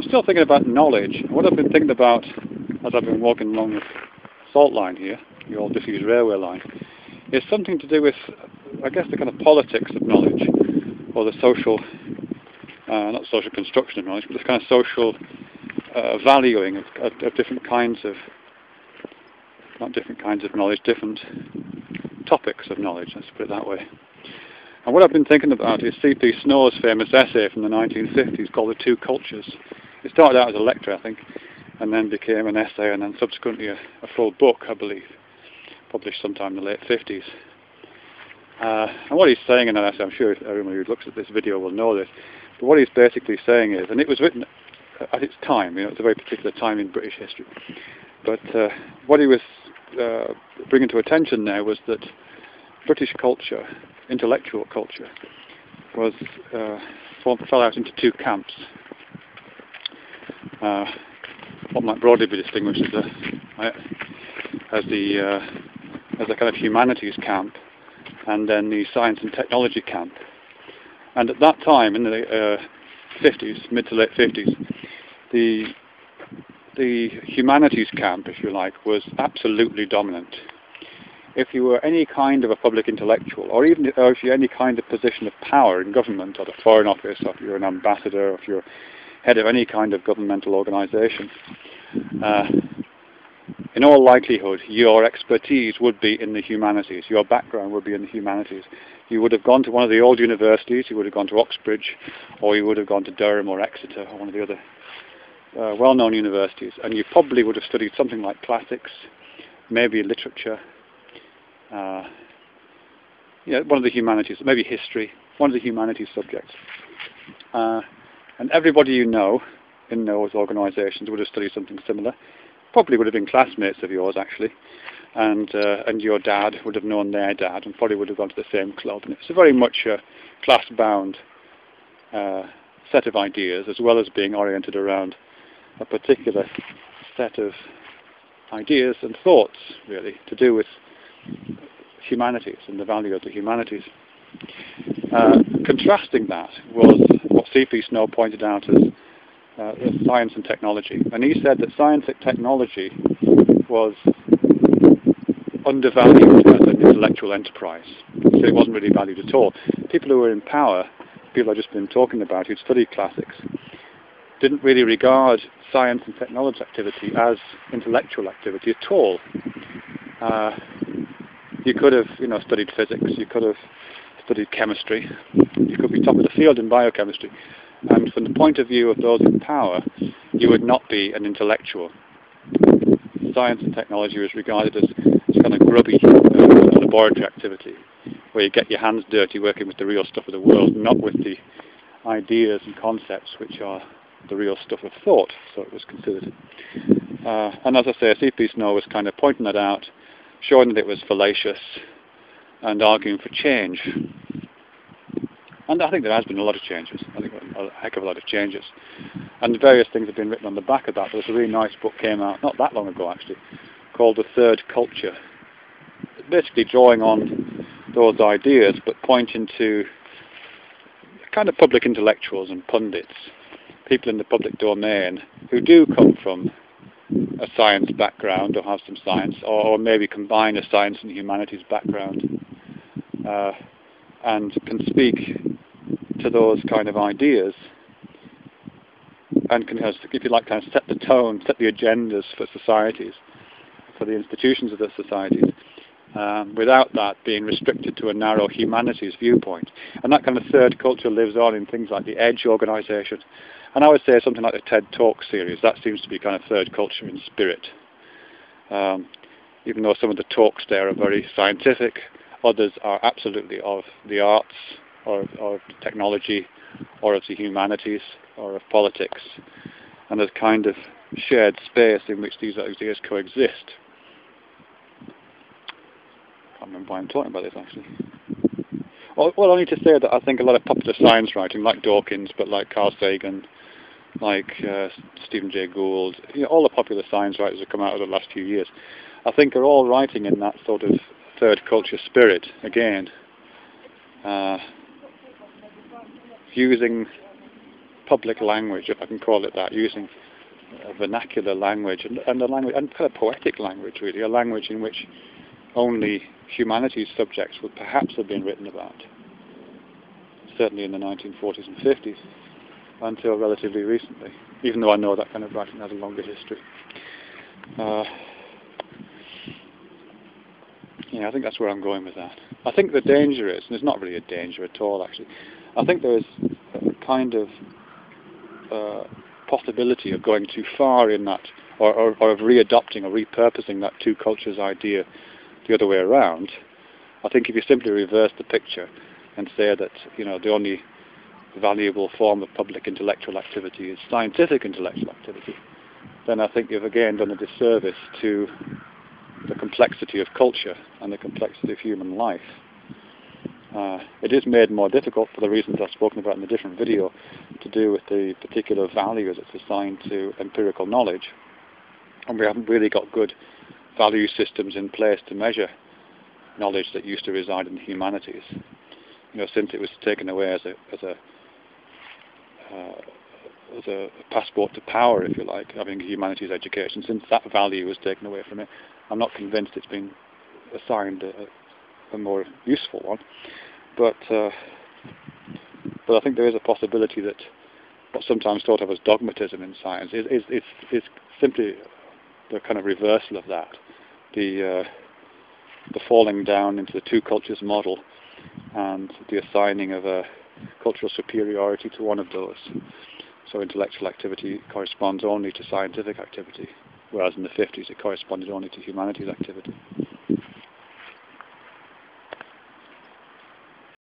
I'm still thinking about knowledge. What I've been thinking about as I've been walking along the salt line here, the old disused railway line, is something to do with, I guess, the kind of politics of knowledge, or the social, not social construction of knowledge, but the kind of social valuing of different kinds of, not different kinds of knowledge, different topics of knowledge, let's put it that way. And what I've been thinking about is C.P. Snowe's famous essay from the 1950s called The Two Cultures. It started out as a lecture, I think, and then became an essay, and then subsequently a full book, I believe, published sometime in the late 50s. And what he's saying in that essay, I'm sure everyone who looks at this video will know this, but what he's basically saying is, and it was written at its time, you know, it's a very particular time in British history, but what he was bringing to attention there was that British culture, intellectual culture, was fell out into two camps. What might broadly be distinguished as a kind of humanities camp, and then the science and technology camp. And at that time, in the 50s, mid to late 50s, the humanities camp, if you like, was absolutely dominant. If you were any kind of a public intellectual, or if you're any kind of position of power in government, or the Foreign Office, or if you're an ambassador, or if you're head of any kind of governmental organisation, in all likelihood, your expertise would be in the humanities. Your background would be in the humanities. You would have gone to one of the old universities. You would have gone to Oxbridge, or you would have gone to Durham or Exeter, or one of the other well-known universities, and you probably would have studied something like classics, maybe literature, one of the humanities, maybe history, one of the humanities subjects. And everybody you know in those organisations would have studied something similar. Probably would have been classmates of yours, actually, and your dad would have known their dad, and probably would have gone to the same club. And it's a very much a class-bound set of ideas, as well as being oriented around a particular set of ideas and thoughts, really, to do with humanities and the value of the humanities. Contrasting that was what C.P. Snowe pointed out as science and technology. And he said that science and technology was undervalued as an intellectual enterprise. So it wasn't really valued at all. People who were in power, people I've just been talking about who'd studied classics, didn't really regard science and technology activity as intellectual activity at all. You could have, studied physics, you could have studied chemistry, you could be top of the field in biochemistry, and from the point of view of those in power, you would not be an intellectual. Science and technology was regarded as kind of grubby laboratory activity, where you get your hands dirty working with the real stuff of the world, not with the ideas and concepts which are the real stuff of thought, so it was considered. And as I say, C.P. Snowe was kind of pointing that out, showing that it was fallacious, and arguing for change. And I think there has been a lot of changes. I think a heck of a lot of changes. And various things have been written on the back of that. There's a really nice book came out, not that long ago actually, called The Third Culture. Basically drawing on those ideas, but pointing to kind of public intellectuals and pundits, people in the public domain who do come from a science background or have some science, or maybe combine a science and humanities background, and can speak to those kind of ideas, and can, if you like, kind of set the tone, set the agendas for societies, for the institutions of the societies, without that being restricted to a narrow humanities viewpoint. And that kind of third culture lives on in things like the EDGE organisation. And I would say something like the TED Talk series, that seems to be kind of third culture in spirit. Even though some of the talks there are very scientific, others are absolutely of the arts, or of technology, or of the humanities, or of politics. And there's kind of shared space in which these ideas coexist. I can't remember why I'm talking about this actually. Well, only to say that I think a lot of popular science writing, like Dawkins, but like Carl Sagan, like Stephen Jay Gould, all the popular science writers that come out over the last few years, I think are all writing in that sort of third culture spirit again, using public language, if I can call it that, using a vernacular language and a language and kind of poetic language, really, a language in which only humanities subjects would perhaps have been written about, certainly in the 1940s and 50s, until relatively recently, even though I know that kind of writing has a longer history. Yeah, I think that's where I'm going with that. I think the danger is, and it's not really a danger at all actually, I think there is a kind of possibility of going too far in that, or of readopting or repurposing that two cultures idea the other way around. I think if you simply reverse the picture and say that, you know, the only valuable form of public intellectual activity is scientific intellectual activity, then I think you've again done a disservice to the complexity of culture and the complexity of human life. It is made more difficult for the reasons I've spoken about in a different video, to do with the particular value that's assigned to empirical knowledge, and we haven't really got good value systems in place to measure knowledge that used to reside in the humanities. You know, since it was taken away as a passport to power, if you like, having a humanities education, since that value was taken away from it, I'm not convinced it's been assigned a more useful one. But I think there is a possibility that what's sometimes thought of as dogmatism in science is simply the kind of reversal of that, the falling down into the two cultures model and the assigning of a cultural superiority to one of those. So intellectual activity corresponds only to scientific activity, whereas in the 50s it corresponded only to humanities activity.